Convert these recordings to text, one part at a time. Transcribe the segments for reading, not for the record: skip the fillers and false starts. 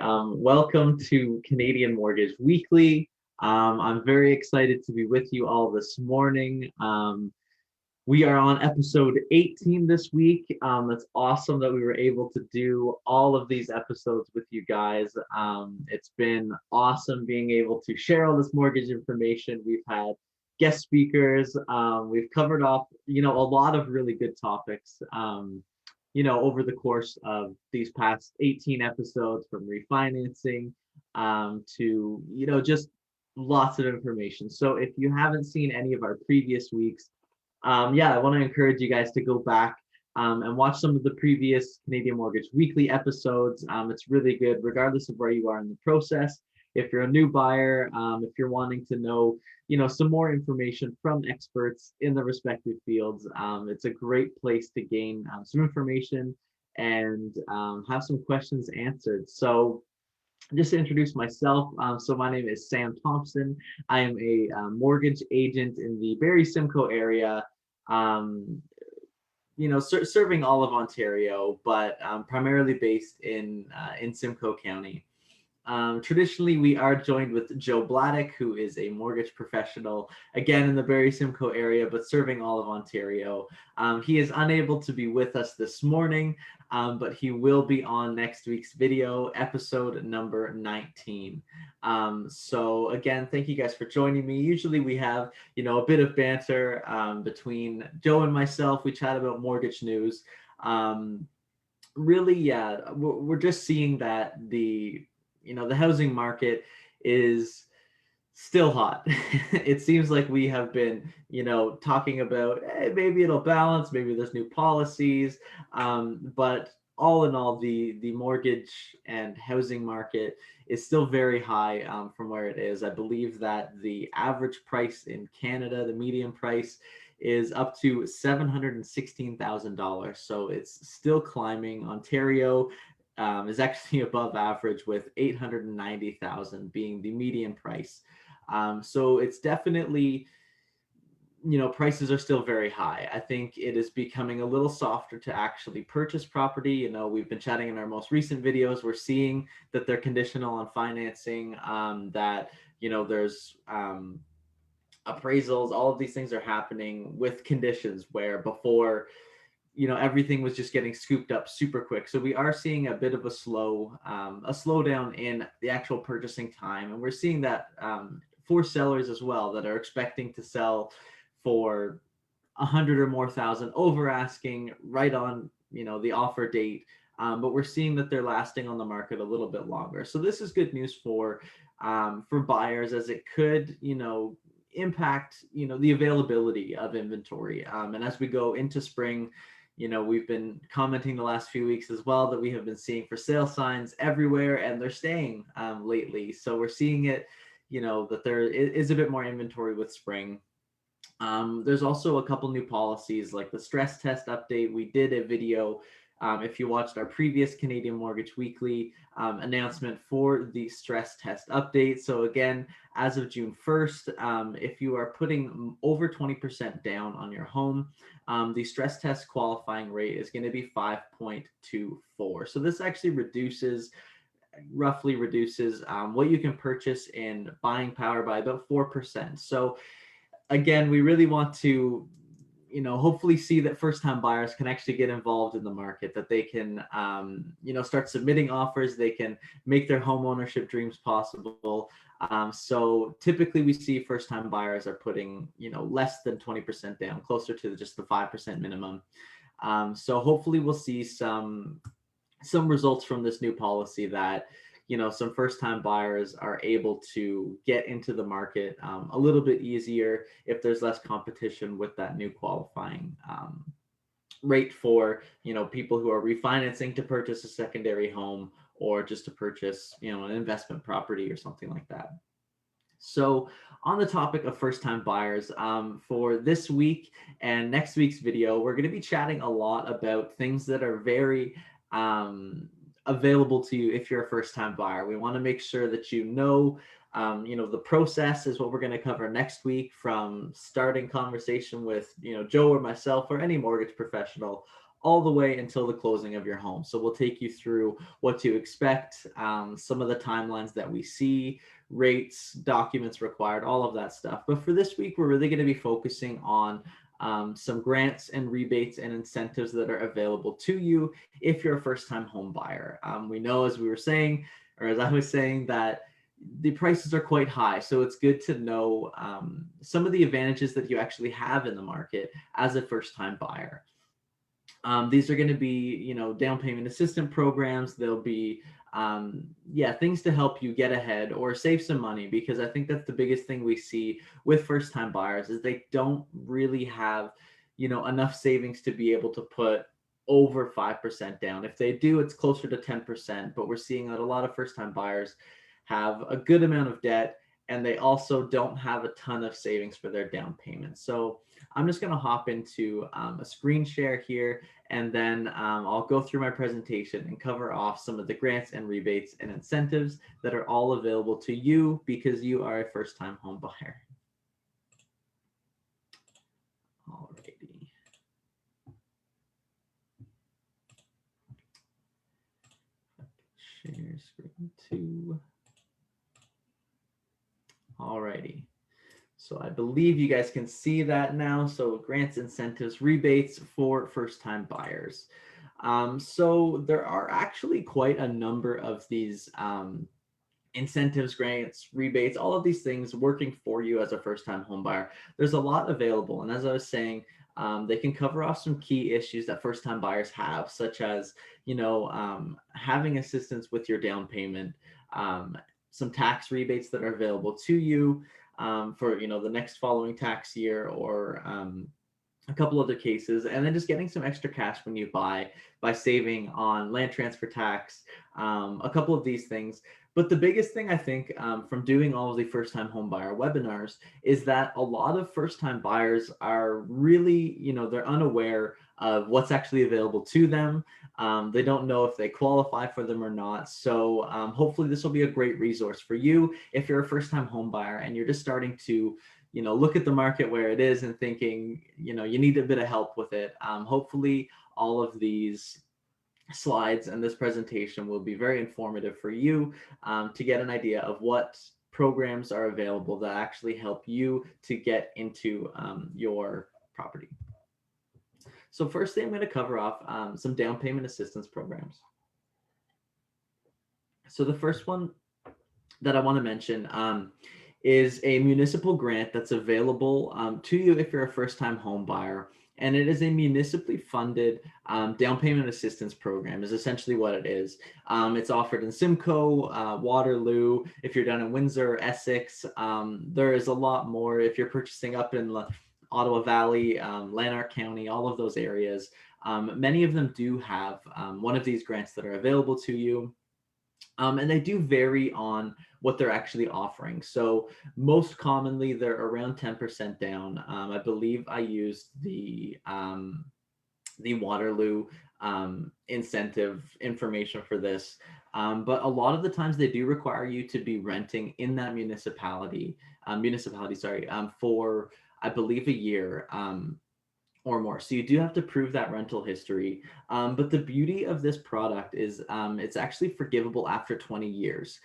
Welcome to Canadian Mortgage Weekly. I'm very excited to be with you all this morning. We are on episode 18 this week. It's awesome that we were able to do all of these episodes with you guys. It's been awesome being able to share all this mortgage information. We've had guest speakers. We've covered off, a lot of really good topics. Over the course of these past 18 episodes, from refinancing to, just lots of information. So if you haven't seen any of our previous weeks, I want to encourage you guys to go back and watch some of the previous Canadian Mortgage Weekly episodes. It's really good, regardless of where you are in the process. If you're a new buyer, if you're wanting to know, some more information from experts in the respective fields, it's a great place to gain some information and have some questions answered. So just to introduce myself, so my name is Sam Thompson. I am a mortgage agent in the Barrie Simcoe area, serving all of Ontario, but primarily based in Simcoe County. Traditionally, we are joined with Joe Bladdock, who is a mortgage professional, again in the Barrie Simcoe area, but serving all of Ontario. He is unable to be with us this morning, but he will be on next week's video, episode number 19. So again, thank you guys for joining me. Usually we have, a bit of banter between Joe and myself. We chat about mortgage news. Really, we're just seeing that the housing market is still hot. It seems like we have been, talking about, hey, maybe it'll balance, maybe there's new policies. But all in all, the mortgage and housing market is still very high from where it is. I believe that the average price in Canada, the median price, is up to $716,000. So it's still climbing. Ontario is actually above average, with 890,000 being the median price. So it's definitely, prices are still very high. I think it is becoming a little softer to actually purchase property. We've been chatting in our most recent videos. We're seeing that they're conditional on financing, that, there's appraisals. All of these things are happening with conditions where before, everything was just getting scooped up super quick. So we are seeing a bit of a slowdown in the actual purchasing time. And we're seeing that for sellers as well, that are expecting to sell for 100 or more thousand over asking right on, the offer date. But we're seeing that they're lasting on the market a little bit longer. So this is good news for buyers, as it could, impact, the availability of inventory. And as we go into spring, we've been commenting the last few weeks as well that we have been seeing for sale signs everywhere, and they're staying lately. So we're seeing it, that there is a bit more inventory with spring. There's also a couple new policies like the stress test update. We did a video, if you watched our previous Canadian Mortgage Weekly announcement for the stress test update. So again, as of June 1st, if you are putting over 20% down on your home, the stress test qualifying rate is going to be 5.24. So this actually roughly reduces what you can purchase in buying power by about 4%. So again, we really want to, hopefully see that first-time buyers can actually get involved in the market, that they can, start submitting offers, they can make their home ownership dreams possible. So typically we see first-time buyers are putting, less than 20% down, closer to just the 5% minimum. So hopefully we'll see some results from this new policy that, some first-time buyers are able to get into the market a little bit easier if there's less competition with that new qualifying rate for, people who are refinancing to purchase a secondary home, or just to purchase, an investment property or something like that. So on the topic of first-time buyers, for this week and next week's video, we're going to be chatting a lot about things that are very available to you if you're a first-time buyer. We want to make sure that the process is what we're going to cover next week, from starting conversation with, Joe or myself or any mortgage professional, all the way until the closing of your home. So we'll take you through what to expect, some of the timelines that we see, rates, documents required, all of that stuff. But for this week, we're really going to be focusing on some grants and rebates and incentives that are available to you if you're a first-time home buyer. We know, as we were saying, or as I was saying, that the prices are quite high. So it's good to know some of the advantages that you actually have in the market as a first-time buyer. These are going to be, down payment assistance programs. There'll be, things to help you get ahead or save some money, because I think that's the biggest thing we see with first-time buyers is they don't really have, enough savings to be able to put over 5% down. If they do, it's closer to 10%, but we're seeing that a lot of first-time buyers have a good amount of debt, and they also don't have a ton of savings for their down payment. So I'm just going to hop into a screen share here, and then I'll go through my presentation and cover off some of the grants and rebates and incentives that are all available to you because you are a first-time home buyer. Alrighty. Share screen 2. Alrighty. So I believe you guys can see that now. So grants, incentives, rebates for first-time buyers. So there are actually quite a number of these incentives, grants, rebates, all of these things working for you as a first-time home buyer. There's a lot available. And as I was saying, they can cover off some key issues that first-time buyers have, such as, having assistance with your down payment, some tax rebates that are available to you for the next following tax year, or a couple other cases, and then just getting some extra cash when you buy by saving on land transfer tax, a couple of these things. But the biggest thing I think from doing all of the first-time home buyer webinars is that a lot of first-time buyers are really, they're unaware of what's actually available to them. They don't know if they qualify for them or not. So hopefully this will be a great resource for you if you're a first-time home buyer and you're just starting to, look at the market where it is and thinking, you need a bit of help with it. Hopefully all of these slides and this presentation will be very informative for you to get an idea of what programs are available that actually help you to get into your property. So firstly, I'm going to cover off some down payment assistance programs. So the first one that I want to mention is a municipal grant that's available to you if you're a first-time home buyer. And it is a municipally funded down payment assistance program is essentially what it is. It's offered in Simcoe, Waterloo. If you're down in Windsor, Essex, there is a lot more. If you're purchasing up in Ottawa Valley, Lanark County, all of those areas, many of them do have one of these grants that are available to you. And they do vary on what they're actually offering. So most commonly, they're around 10% down. I believe I used the Waterloo incentive information for this. But a lot of the times they do require you to be renting in that municipality, for, I believe, a year. Or more. So you do have to prove that rental history. But the beauty of this product is it's actually forgivable after 20 years,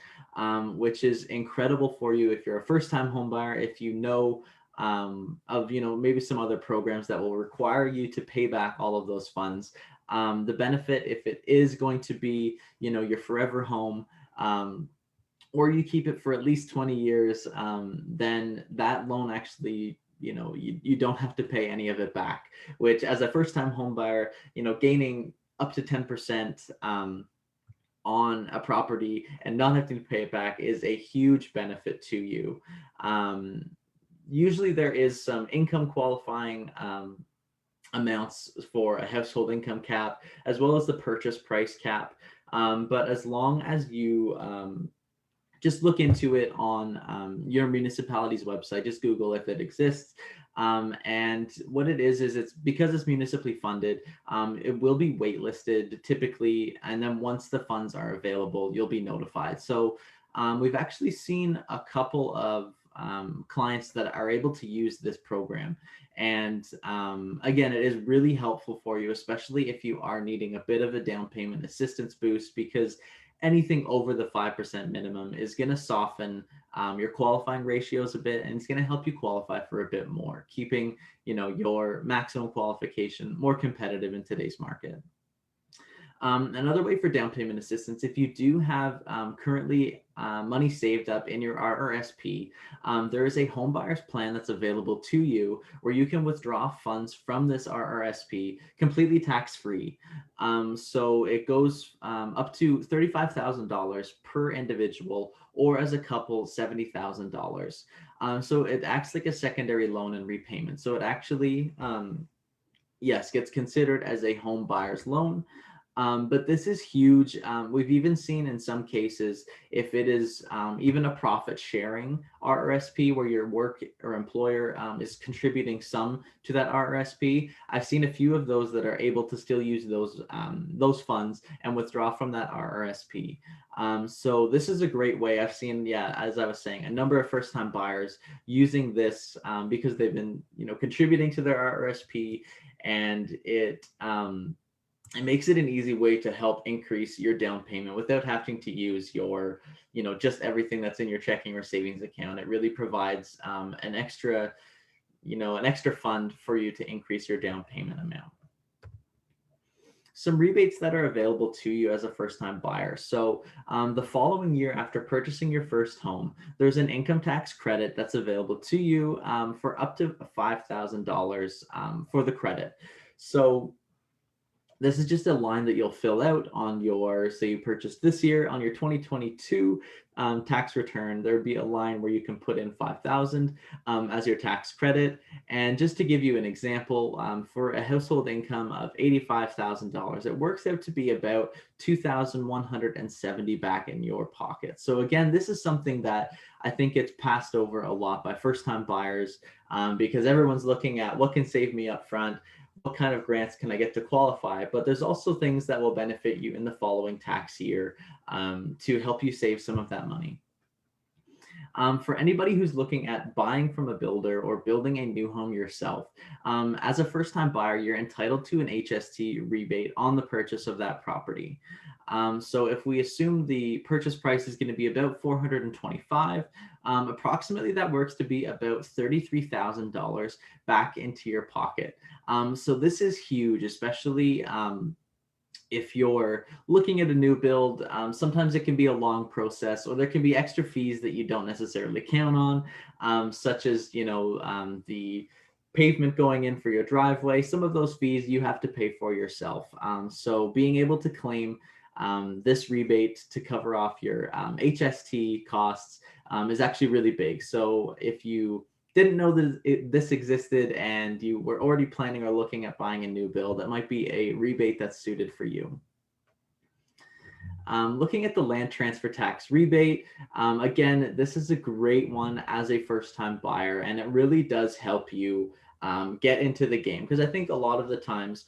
which is incredible for you if you're a first-time home buyer, if you know of maybe some other programs that will require you to pay back all of those funds. The benefit, if it is going to be your forever home, or you keep it for at least 20 years, then that loan actually you don't have to pay any of it back, which as a first-time home buyer, gaining up to 10% on a property and not having to pay it back is a huge benefit to you. Usually there is some income qualifying amounts for a household income cap, as well as the purchase price cap. But as long as you just look into it on your municipality's website. Just Google if it exists. And what it is it's because it's municipally funded, it will be waitlisted typically. And then once the funds are available, you'll be notified. So we've actually seen a couple of clients that are able to use this program. And again, it is really helpful for you, especially if you are needing a bit of a down payment assistance boost, because anything over the 5% minimum is going to soften your qualifying ratios a bit, and it's going to help you qualify for a bit more, keeping your maximum qualification more competitive in today's market. Another way for down payment assistance, if you do have currently money saved up in your RRSP, there is a home buyer's plan that's available to you where you can withdraw funds from this RRSP completely tax-free. So it goes up to $35,000 per individual, or as a couple, $70,000. So it acts like a secondary loan and repayment. So it actually, yes, gets considered as a home buyer's loan. But this is huge. We've even seen in some cases, if it is even a profit sharing RRSP where your work or employer is contributing some to that RRSP, I've seen a few of those that are able to still use those funds and withdraw from that RRSP. So this is a great way. I've seen, yeah, as I was saying, a number of first-time buyers using this because they've been, contributing to their RRSP, and it makes it an easy way to help increase your down payment without having to use your, just everything that's in your checking or savings account. It really provides an extra fund for you to increase your down payment amount. Some rebates that are available to you as a first-time buyer. So the following year after purchasing your first home, there's an income tax credit that's available to you for up to $5,000 for the credit. So this is just a line that you'll fill out on your, say you purchased this year, on your 2022 tax return. There'd be a line where you can put in $5,000 as your tax credit. And just to give you an example, for a household income of $85,000, it works out to be about $2,170 back in your pocket. So again, this is something that I think gets passed over a lot by first-time buyers because everyone's looking at what can save me up front. What kind of grants can I get to qualify? But there's also things that will benefit you in the following tax year to help you save some of that money. For anybody who's looking at buying from a builder or building a new home yourself, as a first-time buyer, you're entitled to an HST rebate on the purchase of that property. So if we assume the purchase price is going to be about $425, approximately that works to be about $33,000 back into your pocket. So this is huge, especially if you're looking at a new build. Sometimes it can be a long process, or there can be extra fees that you don't necessarily count on, such as, the pavement going in for your driveway. Some of those fees you have to pay for yourself. So being able to claim this rebate to cover off your HST costs is actually really big. So if you didn't know that this existed and you were already planning or looking at buying a new build, that might be a rebate that's suited for you. Looking at the land transfer tax rebate, again, this is a great one as a first-time buyer, and it really does help you get into the game, because I think a lot of the times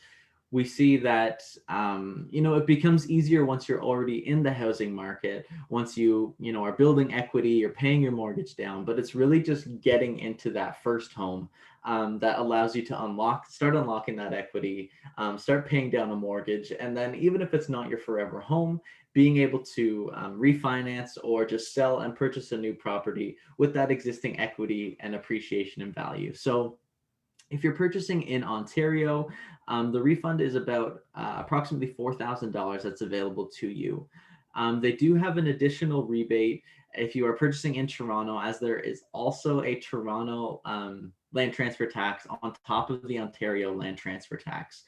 we see that, it becomes easier once you're already in the housing market, once you are building equity, you're paying your mortgage down, but it's really just getting into that first home that allows you to start unlocking that equity, start paying down a mortgage, and then even if it's not your forever home, being able to refinance or just sell and purchase a new property with that existing equity and appreciation in value. So if you're purchasing in Ontario, the refund is about approximately $4,000 that's available to you. They do have an additional rebate if you are purchasing in Toronto, as there is also a Toronto land transfer tax on top of the Ontario land transfer tax,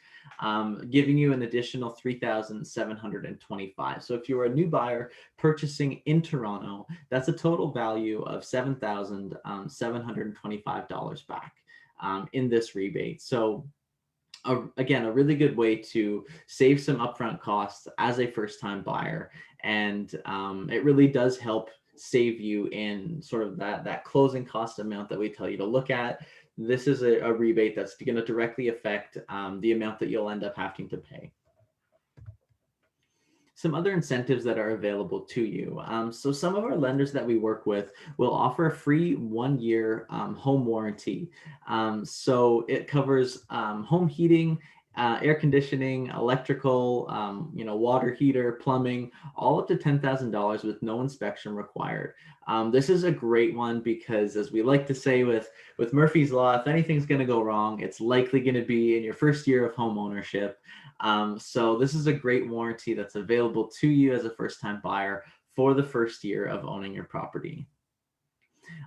giving you an additional $3,725. So if you're a new buyer purchasing in Toronto, that's a total value of $7,725 back in this rebate. So again, a really good way to save some upfront costs as a first-time buyer. And it really does help save you in sort of that closing cost amount that we tell you to look at. This is a rebate that's going to directly affect the amount that you'll end up having to pay. Some other incentives that are available to you. So some of our lenders that we work with will offer a free 1 year home warranty. So it covers home heating, air conditioning, electrical, water heater, plumbing, all up to $10,000 with no inspection required. This is a great one because, as we like to say with Murphy's Law, if anything's going to go wrong, it's likely going to be in your first year of home ownership. So this is a great warranty that's available to you as a first-time buyer for the first year of owning your property.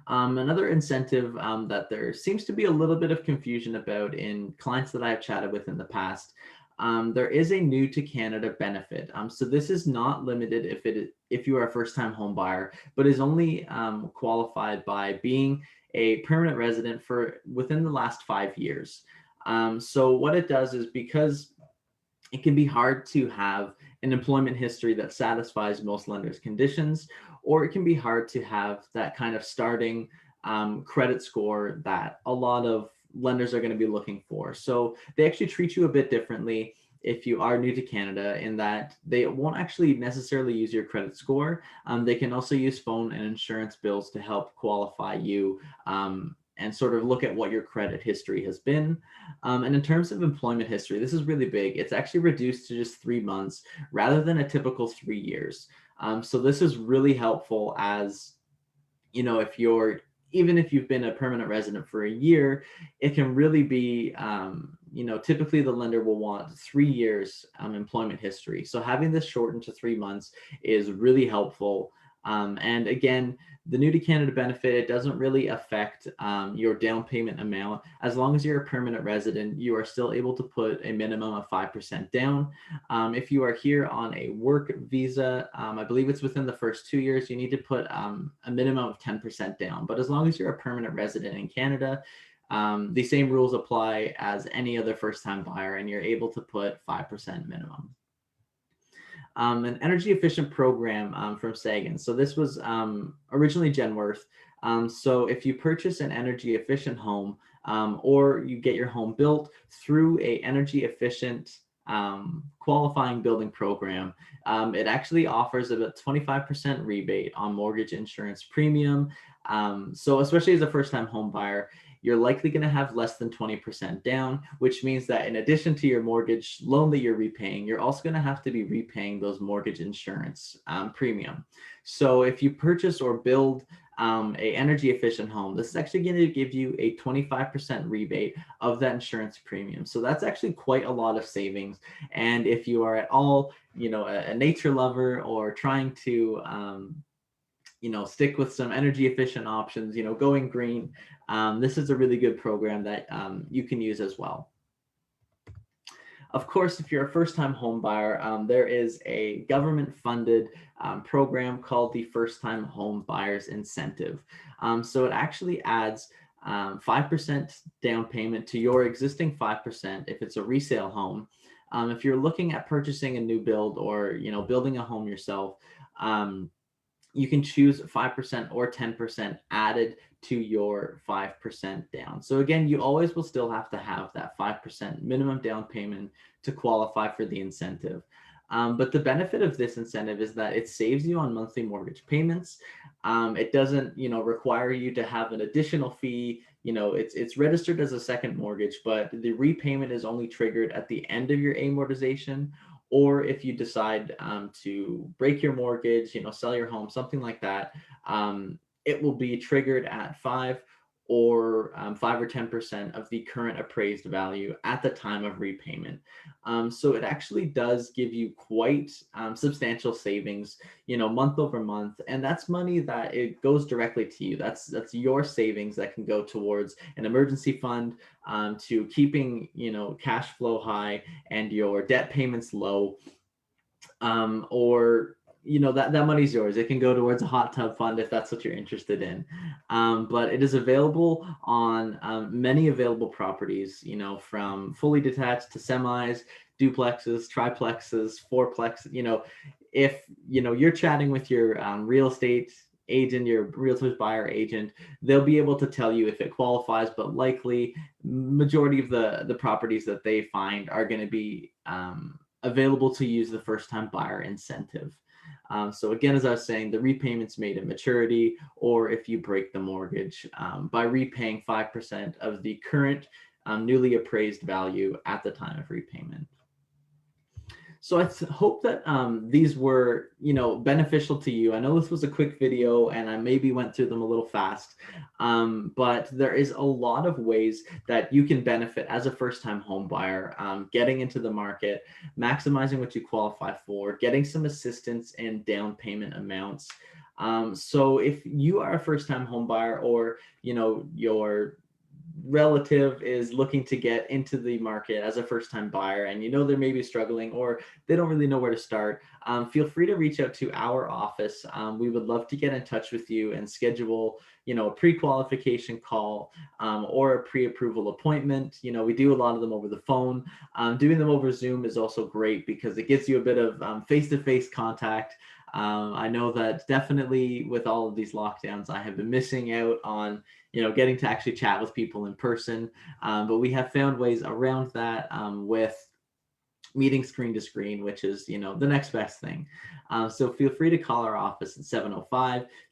Another incentive that there seems to be a little bit of confusion about in clients that I've chatted with in the past, there is a new to Canada benefit. So this is not limited if you are a first-time home buyer, but is only qualified by being a permanent resident for within the last 5 years. So what it does is, because it can be hard to have an employment history that satisfies most lenders' conditions, or it can be hard to have that kind of starting credit score that a lot of lenders are going to be looking for. So they actually treat you a bit differently if you are new to Canada, in that they won't actually necessarily use your credit score. They can also use phone and insurance bills to help qualify you and sort of look at what your credit history has been. And in terms of employment history, this is really big. It's actually reduced to just 3 months rather than a typical 3 years. So this is really helpful, as even if you've been a permanent resident for a year, it can really be, typically the lender will want 3 years employment history. So having this shortened to 3 months is really helpful. And again, the new to Canada benefit, it doesn't really affect your down payment amount. As long as you're a permanent resident, you are still able to put a minimum of 5% down. If you are here on a work visa, I believe it's within the first 2 years, you need to put a minimum of 10% down. But as long as you're a permanent resident in Canada, the same rules apply as any other first-time buyer, and you're able to put 5% minimum. An energy efficient program from Sagan. So this was originally Genworth. So if you purchase an energy efficient home, or you get your home built through a energy efficient qualifying building program, it actually offers about 25% rebate on mortgage insurance premium. So especially as a first-time home buyer, you're likely going to have less than 20% down, which means that in addition to your mortgage loan that you're repaying, you're also going to have to be repaying those mortgage insurance premium. So if you purchase or build a energy efficient home, this is actually going to give you a 25% rebate of that insurance premium. So that's actually quite a lot of savings. And if you are at all, a nature lover, or trying to stick with some energy efficient options, going green, this is a really good program that you can use as well. Of course, if you're a first-time home buyer, there is a government-funded program called the First-Time Home Buyers Incentive. So it actually adds 5% down payment to your existing 5% if it's a resale home. If you're looking at purchasing a new build, or building a home yourself, you can choose 5% or 10% added to your 5% down. So again, you always will still have to have that 5% minimum down payment to qualify for the incentive. But the benefit of this incentive is that it saves you on monthly mortgage payments. It doesn't, require you to have an additional fee. It's registered as a second mortgage, but the repayment is only triggered at the end of your amortization, or if you decide to break your mortgage, sell your home, something like that, it will be triggered at 5 or 10% of the current appraised value at the time of repayment. So it actually does give you quite substantial savings, month over month, and that's money that it goes directly to you. That's your savings that can go towards an emergency fund, to keeping cash flow high and your debt payments low, or that money's yours. It can go towards a hot tub fund if that's what you're interested in. But it is available on many available properties, from fully detached to semis, duplexes, triplexes, fourplexes. If you're chatting with your real estate agent, your realtor's buyer agent, they'll be able to tell you if it qualifies, but likely majority of the properties that they find are going to be available to use the first time buyer incentive. So again, as I was saying, the repayments made at maturity, or if you break the mortgage by repaying 5% of the current newly appraised value at the time of repayment. So I hope that these were, beneficial to you. I know this was a quick video and I maybe went through them a little fast, but there is a lot of ways that you can benefit as a first-time home buyer, getting into the market, maximizing what you qualify for, getting some assistance in down payment amounts. So if you are a first-time home buyer, or your relative is looking to get into the market as a first time buyer, and they may be struggling, or they don't really know where to start, feel free to reach out to our office. We would love to get in touch with you and schedule a pre-qualification call, or a pre-approval appointment. We do a lot of them over the phone. Doing them over Zoom is also great because it gives you a bit of face-to-face contact. I know that definitely with all of these lockdowns, I have been missing out on getting to actually chat with people in person. But we have found ways around that, with meeting screen to screen, which is, the next best thing. So feel free to call our office at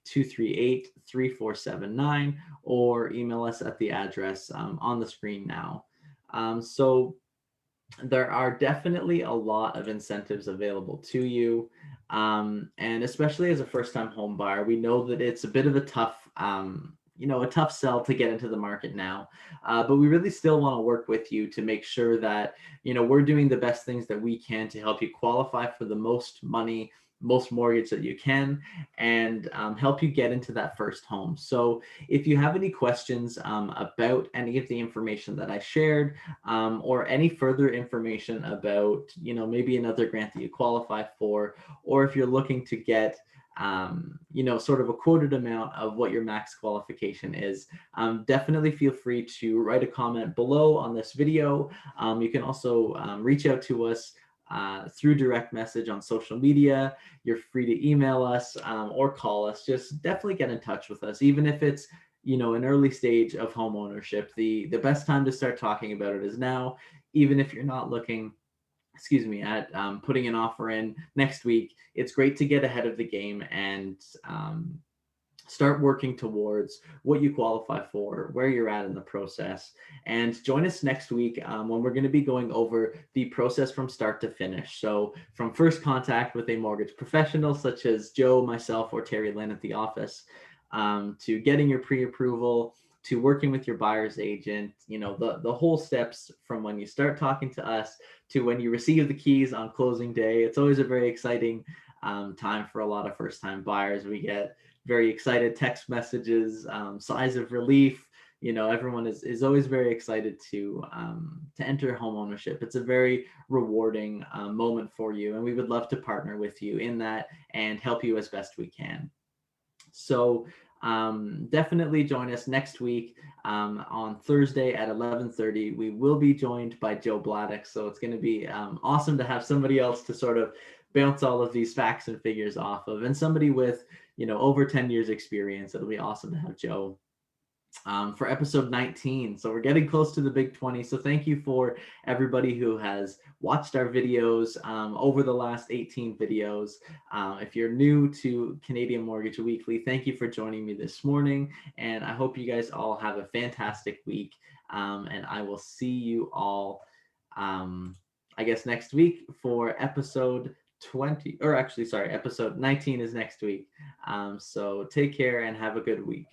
705-238-3479, or email us at the address on the screen now. So there are definitely a lot of incentives available to you. And especially as a first-time home buyer, we know that it's a bit of a tough, a tough sell to get into the market now. But we really still want to work with you to make sure that, we're doing the best things that we can to help you qualify for the most money, most mortgage that you can, and help you get into that first home. So if you have any questions about any of the information that I shared, or any further information about, maybe another grant that you qualify for, or if you're looking to get sort of a quoted amount of what your max qualification is, definitely feel free to write a comment below on this video. You can also reach out to us through direct message on social media. You're free to email us, or call us. Just definitely get in touch with us, even if it's an early stage of home ownership. The best time to start talking about it is now, even if you're not looking at putting an offer in next week. It's great to get ahead of the game and start working towards what you qualify for, where you're at in the process. And join us next week when we're going to be going over the process from start to finish. So from first contact with a mortgage professional such as Joe, myself, or Terry Lynn at the office, to getting your pre-approval, to working with your buyer's agent, the whole steps from when you start talking to us to when you receive the keys on closing day. It's always a very exciting time for a lot of first-time buyers. We get very excited text messages, sighs of relief. Everyone is always very excited to enter home ownership. It's a very rewarding moment for you, and we would love to partner with you in that and help you as best we can. So definitely join us next week on Thursday at 11:30. We will be joined by Joe Bladdock, so it's going to be awesome to have somebody else to sort of bounce all of these facts and figures off of, and somebody with over 10 years experience. It'll be awesome to have Joe for episode 19. So we're getting close to the big 20. So thank you for everybody who has watched our videos over the last 18 videos. If you're new to Canadian Mortgage Weekly, thank you for joining me this morning. And I hope you guys all have a fantastic week. And I will see you all, next week for episode 20, or actually, sorry, episode 19 is next week. So take care and have a good week.